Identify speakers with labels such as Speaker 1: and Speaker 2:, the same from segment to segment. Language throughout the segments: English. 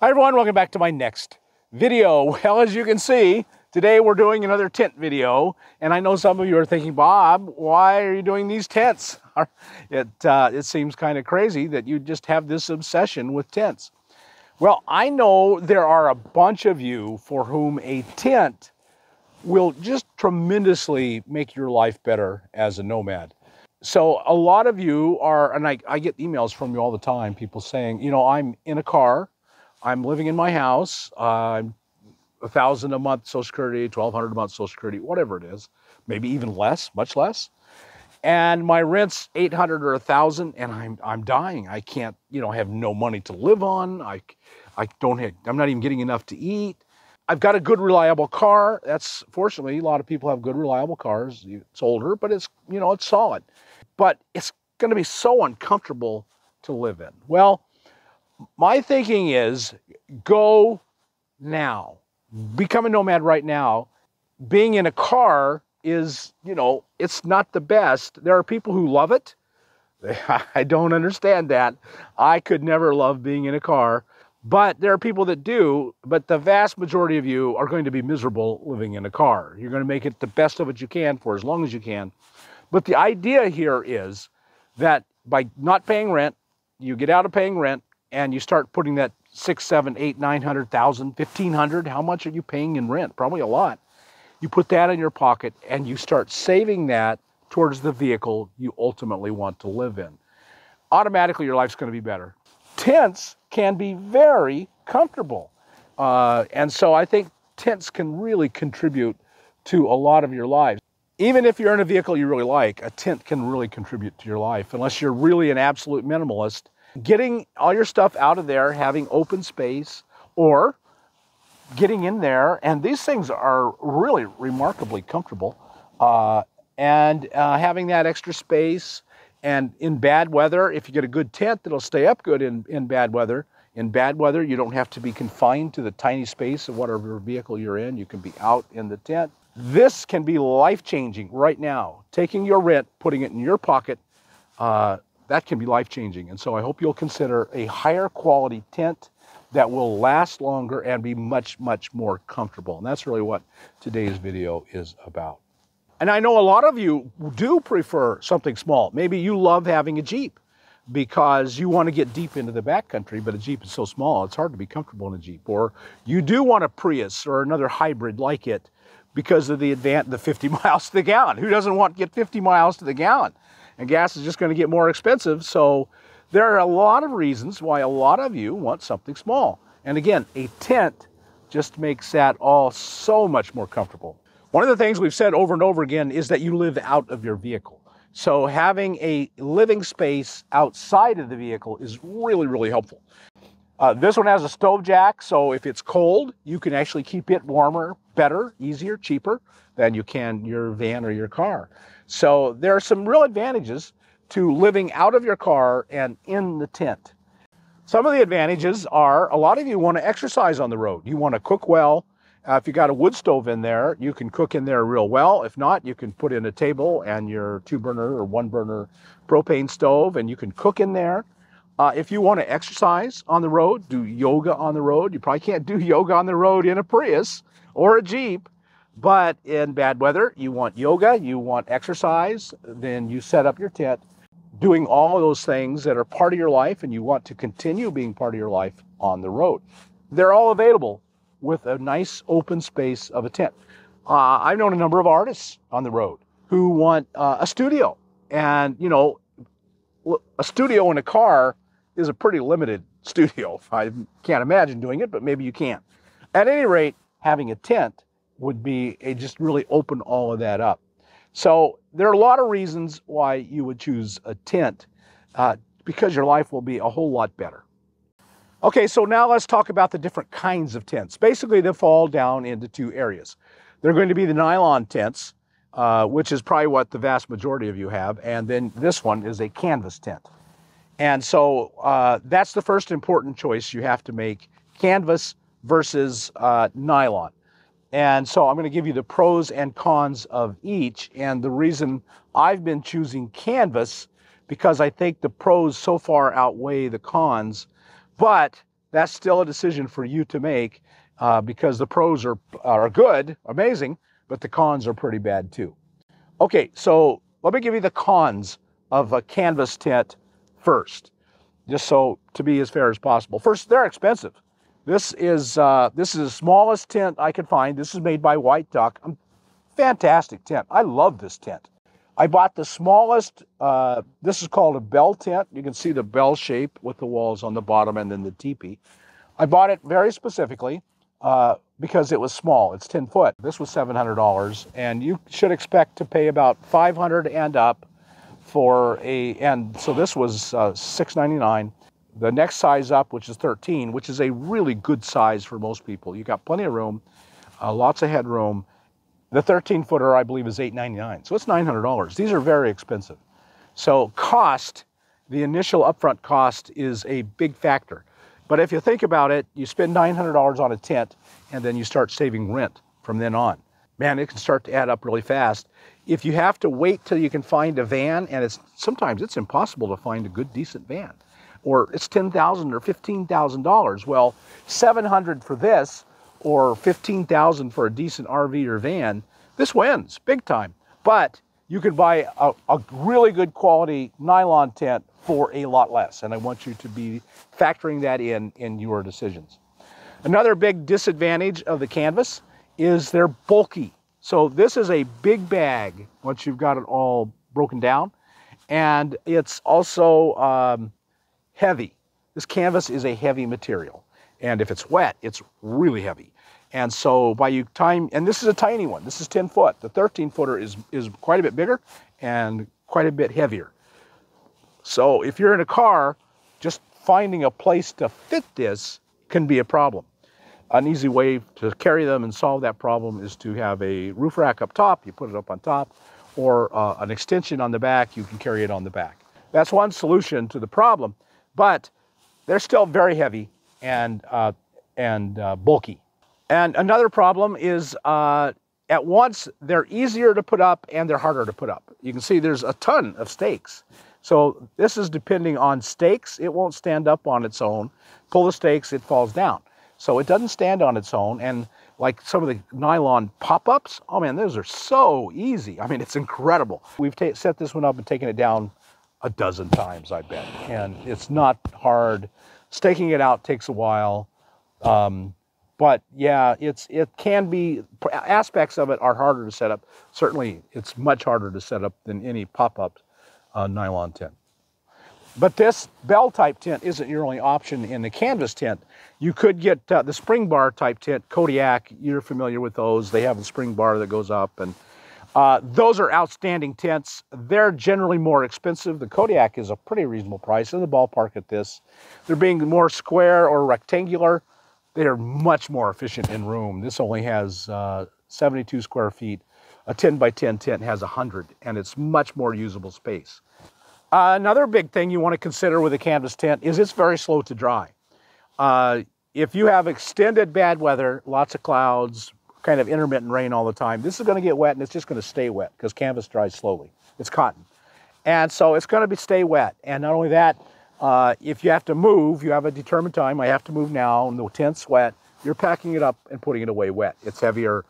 Speaker 1: Hi everyone, welcome back to my next video. Well, as you can see, today we're doing another tent video, and I know some of you are thinking, Bob, why are you doing these tents? It seems kind of crazy that you just have this obsession with tents. Well, I know there are a bunch of you for whom a tent will just tremendously make your life better as a nomad. So a lot of you are, and I get emails from you all the time, people saying, you know, I'm in a car, I'm living in my house, I'm $1,000 a month Social Security, $1,200 a month Social Security, whatever it is, maybe even less, much less. And my rent's $800 or $1,000, and I'm dying. I can't, have no money to live on. I'm not even getting enough to eat. I've got a good, reliable car. Fortunately, a lot of people have good, reliable cars. It's older, but it's solid. But it's going to be so uncomfortable to live in. Well, my thinking is go now. Become a nomad right now. Being in a car is, it's not the best. There are people who love it. I don't understand that. I could never love being in a car. But there are people that do, but the vast majority of you are going to be miserable living in a car. You're going to make it the best of it you can for as long as you can. But the idea here is that by not paying rent, you get out of paying rent and you start putting that $600, $700, $800, $900, $1,000, $1,500. How much are you paying in rent? Probably a lot. You put that in your pocket and you start saving that towards the vehicle you ultimately want to live in. Automatically, your life's going to be better. Tents can be very comfortable. And so I think tents can really contribute to a lot of your lives. Even if you're in a vehicle you really like, a tent can really contribute to your life, unless you're really an absolute minimalist. Getting all your stuff out of there, having open space, or getting in there, and these things are really remarkably comfortable, and having that extra space. And in bad weather, if you get a good tent, it'll stay up good in bad weather. In bad weather, you don't have to be confined to the tiny space of whatever vehicle you're in. You can be out in the tent. This can be life-changing right now. Taking your rent, putting it in your pocket, that can be life-changing. And so I hope you'll consider a higher quality tent that will last longer and be much, much more comfortable. And that's really what today's video is about. And I know a lot of you do prefer something small. Maybe you love having a Jeep because you want to get deep into the backcountry, but a Jeep is so small, it's hard to be comfortable in a Jeep. Or you do want a Prius or another hybrid like it because of the 50 miles to the gallon. Who doesn't want to get 50 miles to the gallon? And gas is just going to get more expensive. So there are a lot of reasons why a lot of you want something small. And again, a tent just makes that all so much more comfortable. One of the things we've said over and over again is that you live out of your vehicle. So having a living space outside of the vehicle is really, really helpful. This one has a stove jack, so if it's cold, you can actually keep it warmer, better, easier, cheaper than you can your van or your car. So there are some real advantages to living out of your car and in the tent. Some of the advantages are a lot of you want to exercise on the road. You want to cook well. If you got a wood stove in there, you can cook in there real well. If not, you can put in a table and your 2-burner or 1-burner propane stove, and you can cook in there. If you want to exercise on the road, do yoga on the road. You probably can't do yoga on the road in a Prius or a Jeep, but in bad weather, you want yoga, you want exercise, then you set up your tent, doing all of those things that are part of your life, and you want to continue being part of your life on the road. They're all available with a nice open space of a tent. I've known a number of artists on the road who want a studio. And, a studio in a car is a pretty limited studio. I can't imagine doing it, but maybe you can. At any rate, having a tent would be just really open all of that up. So there are a lot of reasons why you would choose a tent because your life will be a whole lot better. Okay, so now let's talk about the different kinds of tents. Basically, they fall down into two areas. They're going to be the nylon tents, which is probably what the vast majority of you have, and then this one is a canvas tent. And so that's the first important choice you have to make, canvas versus nylon. And so I'm going to give you the pros and cons of each, and the reason I've been choosing canvas because I think the pros so far outweigh the cons. But that's still a decision for you to make because the pros are good, amazing, but the cons are pretty bad too. Okay, so let me give you the cons of a canvas tent first, just so to be as fair as possible. First, they're expensive. This is the smallest tent I could find. This is made by White Duck. Fantastic tent. I love this tent. I bought the smallest, this is called a bell tent. You can see the bell shape with the walls on the bottom and then the teepee. I bought it very specifically because it was small. It's 10 foot. This was $700, and you should expect to pay about $500 and up for and so this was $699. The next size up, which is 13, which is a really good size for most people. You got plenty of room, lots of headroom. The 13-footer, I believe, is $899, so it's $900. These are very expensive. So cost, the initial upfront cost is a big factor. But if you think about it, you spend $900 on a tent, and then you start saving rent from then on. Man, it can start to add up really fast. If you have to wait till you can find a van, and sometimes it's impossible to find a good, decent van, or it's $10,000 or $15,000. Well, $700 for this, or $15,000 for a decent RV or van, this wins big time. But you could buy a really good quality nylon tent for a lot less, and I want you to be factoring that in your decisions. Another big disadvantage of the canvas is they're bulky. So this is a big bag once you've got it all broken down, and it's also heavy. This canvas is a heavy material, and if it's wet, it's really heavy. And so and this is a tiny one. This is 10 foot. The 13-footer is quite a bit bigger and quite a bit heavier. So if you're in a car, just finding a place to fit this can be a problem. An easy way to carry them and solve that problem is to have a roof rack up top. You put it up on top, or an extension on the back. You can carry it on the back. That's one solution to the problem, but they're still very heavy and bulky. And another problem is at once they're easier to put up and they're harder to put up. You can see there's a ton of stakes. So this is depending on stakes. It won't stand up on its own. Pull the stakes, it falls down. So it doesn't stand on its own. And like some of the nylon pop-ups, oh man, those are so easy. I mean, it's incredible. We've set this one up and taken it down a dozen times, I bet. And it's not hard. Staking it out takes a while. But yeah, it can be, aspects of it are harder to set up. Certainly, it's much harder to set up than any pop-up nylon tent. But this bell-type tent isn't your only option in the canvas tent. You could get the spring bar type tent, Kodiak. You're familiar with those. They have a spring bar that goes up, and those are outstanding tents. They're generally more expensive. The Kodiak is a pretty reasonable price, in the ballpark at this. They're being more square or rectangular. They are much more efficient in room. This only has 72 square feet. A 10 by 10 tent has 100, and it's much more usable space. Another big thing you want to consider with a canvas tent is it's very slow to dry. If you have extended bad weather, lots of clouds, kind of intermittent rain all the time, this is going to get wet, and it's just going to stay wet because canvas dries slowly. It's cotton. And so it's going to stay wet. And not only that, if you have to move, you have a determined time, I have to move now, and the tent's wet, you're packing it up and putting it away wet. It's heavier,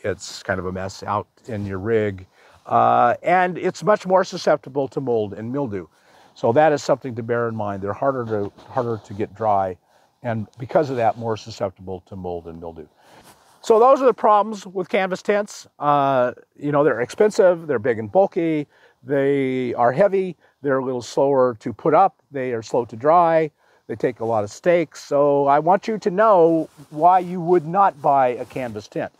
Speaker 1: it's kind of a mess out in your rig, and it's much more susceptible to mold and mildew. So that is something to bear in mind. They're harder to get dry, and because of that, more susceptible to mold and mildew. So those are the problems with canvas tents. You know, they're expensive, they're big and bulky, they are heavy, they're a little slower to put up, they are slow to dry, they take a lot of stakes. So I want you to know why you would not buy a canvas tent.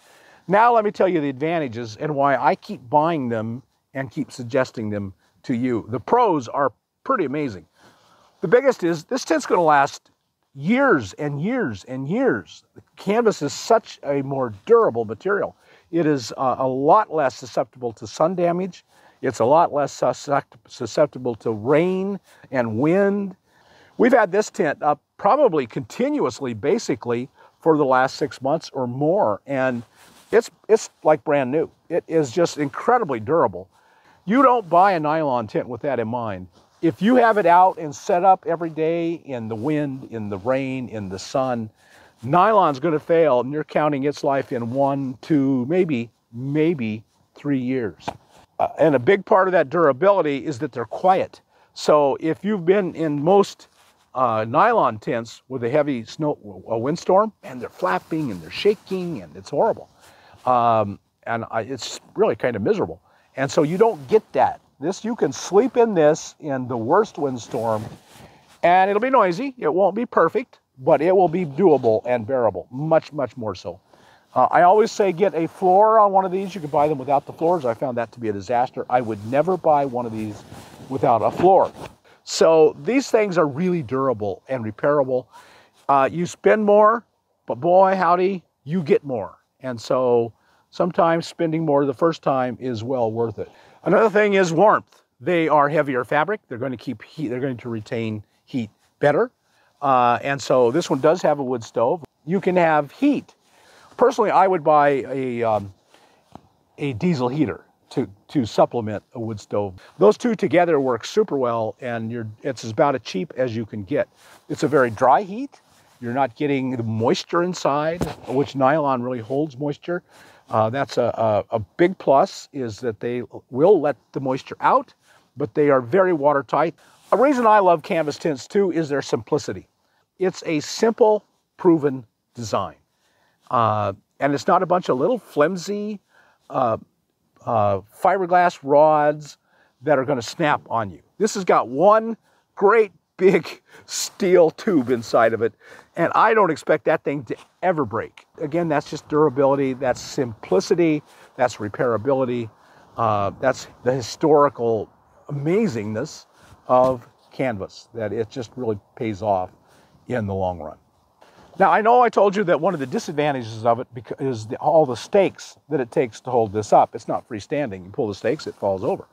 Speaker 1: Now let me tell you the advantages and why I keep buying them and keep suggesting them to you. The pros are pretty amazing. The biggest is this tent's going to last years and years and years. The canvas is such a more durable material. It is a lot less susceptible to sun damage. It's a lot less susceptible to rain and wind. We've had this tent up probably continuously, basically, for the last 6 months or more, and it's like brand new. It is just incredibly durable. You don't buy a nylon tent with that in mind. If you have it out and set up every day in the wind, in the rain, in the sun, nylon's going to fail, and you're counting its life in 1, 2, maybe 3 years. And a big part of that durability is that they're quiet. So if you've been in most nylon tents with a heavy windstorm, and they're flapping and they're shaking and it's horrible. It's really kind of miserable. And so you don't get that. This, you can sleep in this in the worst windstorm, and it'll be noisy. It won't be perfect, but it will be doable and bearable, much, much more so. I always say get a floor on one of these. You can buy them without the floors. I found that to be a disaster. I would never buy one of these without a floor. So these things are really durable and repairable. You spend more, but boy, howdy, you get more. And so sometimes spending more the first time is well worth it. Another thing is warmth. They are heavier fabric. They're going to keep heat. They're going to retain heat better. And so this one does have a wood stove. You can have heat. Personally, I would buy a diesel heater to supplement a wood stove. Those two together work super well, and it's about as cheap as you can get. It's a very dry heat. You're not getting the moisture inside, which nylon really holds moisture. That's a big plus, is that they will let the moisture out, but they are very watertight. A reason I love canvas tents too is their simplicity. It's a simple, proven design. And it's not a bunch of little flimsy fiberglass rods that are going to snap on you. This has got one great big steel tube inside of it, and I don't expect that thing to ever break. Again, that's just durability, that's simplicity, that's repairability, that's the historical amazingness of canvas, that it just really pays off in the long run. Now, I know I told you that one of the disadvantages of it is all the stakes that it takes to hold this up. It's not freestanding. You pull the stakes, it falls over.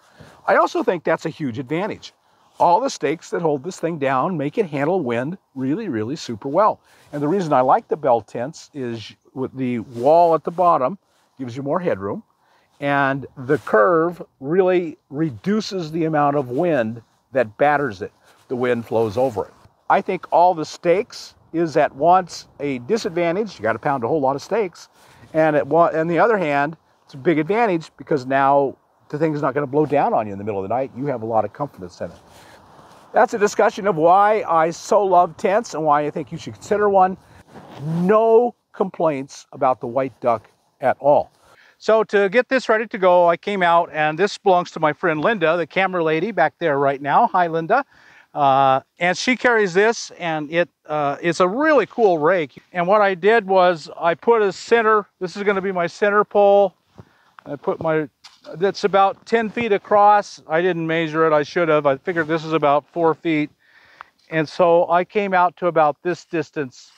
Speaker 1: I also think that's a huge advantage. All the stakes that hold this thing down make it handle wind really, really super well. And the reason I like the Bell tents is with the wall at the bottom gives you more headroom, and the curve really reduces the amount of wind that batters it. The wind flows over it. I think all the stakes is at once a disadvantage. You got to pound a whole lot of stakes. And on the other hand, it's a big advantage because now the thing's not going to blow down on you in the middle of the night. You have a lot of confidence in it. That's a discussion of why I so love tents and why I think you should consider one. No complaints about the white duck at all. So to get this ready to go, I came out, and this belongs to my friend Linda, the camera lady back there right now. Hi, Linda. And she carries this, and it's a really cool rake. And what I did was I put a center, this is going to be my center pole. I put that's about 10 feet across. I didn't measure it, I should have. I figured this is about 4 feet. And so I came out to about this distance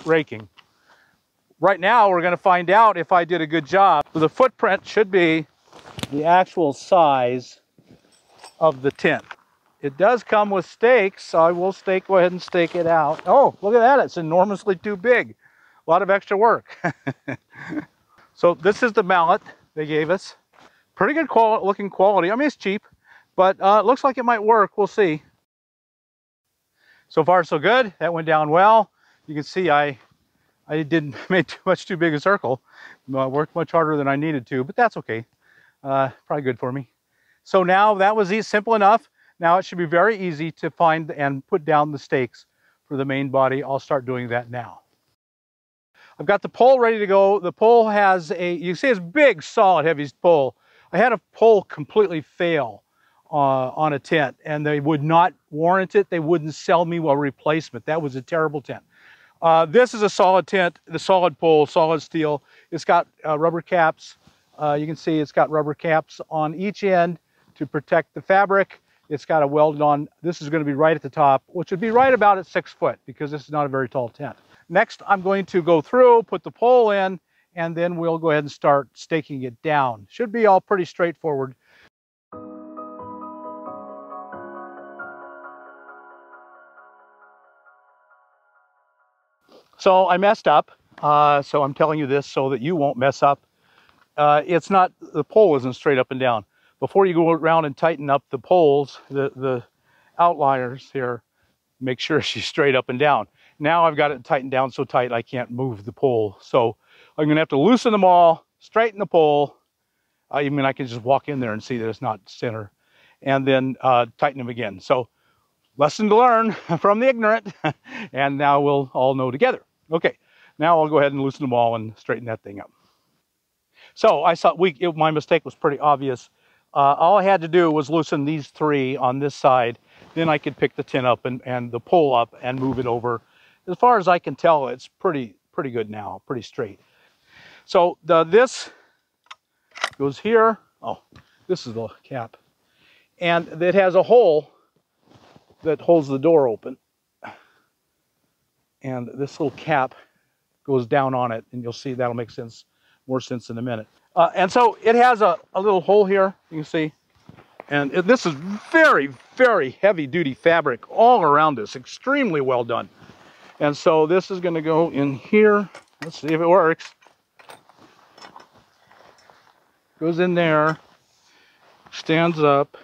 Speaker 1: raking. Right now we're going to find out if I did a good job. So the footprint should be the actual size of the tent. It does come with stakes, so I will go ahead and stake it out. Oh, look at that, it's enormously too big. A lot of extra work. So this is the mallet they gave us. Pretty good looking quality. I mean, it's cheap, but it looks like it might work. We'll see. So far, so good. That went down well. You can see I didn't make too big a circle. I worked much harder than I needed to, but that's okay. Probably good for me. So now that was simple enough. Now it should be very easy to find and put down the stakes for the main body. I'll start doing that now. I've got the pole ready to go. The pole has you see it's big, solid, heavy pole. I had a pole completely fail on a tent, and they would not warrant it. They wouldn't sell me a replacement. That was a terrible tent. This is a solid tent, the solid pole, solid steel. It's got rubber caps. You can see it's got rubber caps on each end to protect the fabric. It's got a welded on. This is going to be right at the top, which would be right about at 6 foot because this is not a very tall tent. Next, I'm going to go through, put the pole in, and then we'll go ahead and start staking it down. Should be all pretty straightforward. So I messed up, so I'm telling you this so that you won't mess up. The pole isn't straight up and down. before you go around and tighten up the poles, the outliers here, make sure she's straight up and down. Now I've got it tightened down so tight I can't move the pole. So I'm gonna have to loosen them all, straighten the pole. I mean, I can just walk in there and see that it's not center, and then tighten them again. So lesson to learn from the ignorant, and now we'll all know together. Okay, now I'll go ahead and loosen them all and straighten that thing up. So I saw my mistake was pretty obvious. All I had to do was loosen these three on this side. Then I could pick the tin up and the pole up and move it over. As far as I can tell, it's pretty good now, pretty straight. So this goes here. Oh, this is the cap. And it has a hole that holds the door open. And this little cap goes down on it, and you'll see that'll make more sense in a minute. And so it has a little hole here, you can see. And this is very, very heavy duty fabric all around this, extremely well done. And so this is going to go in here. Let's see if it works. Goes in there, stands up.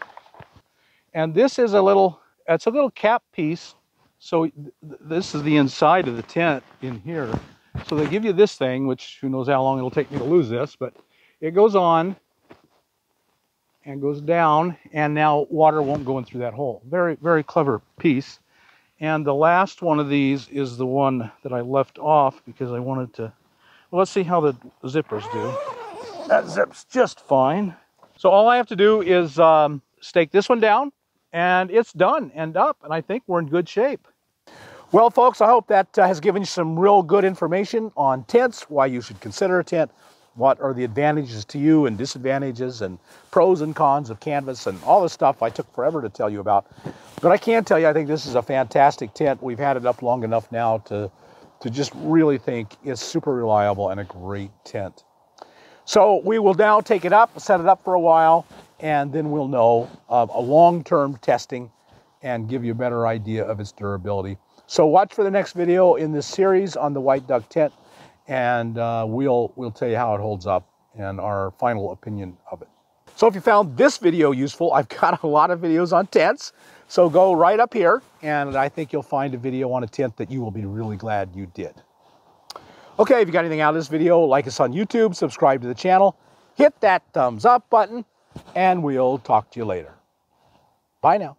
Speaker 1: And this is it's a little cap piece. So this is the inside of the tent in here. So they give you this thing, which who knows how long it'll take me to lose this, but it goes on and goes down, and now water won't go in through that hole. Very, very clever piece. And the last one of these is the one that I left off because I wanted to, well, let's see how the zippers do. That zips just fine. So all I have to do is stake this one down, and it's done and up, and I think we're in good shape. Well, folks, I hope that has given you some real good information on tents, why you should consider a tent, what are the advantages to you and disadvantages and pros and cons of canvas and all this stuff I took forever to tell you about. But I can tell you, I think this is a fantastic tent. We've had it up long enough now to just really think it's super reliable and a great tent. So we will now take it up, set it up for a while, and then we'll know a long-term testing and give you a better idea of its durability. So watch for the next video in this series on the White Duck tent, and we'll tell you how it holds up and our final opinion of it. So if you found this video useful, I've got a lot of videos on tents, so go right up here, and I think you'll find a video on a tent that you will be really glad you did. Okay, if you got anything out of this video, like us on YouTube, subscribe to the channel, hit that thumbs up button, and we'll talk to you later. Bye now.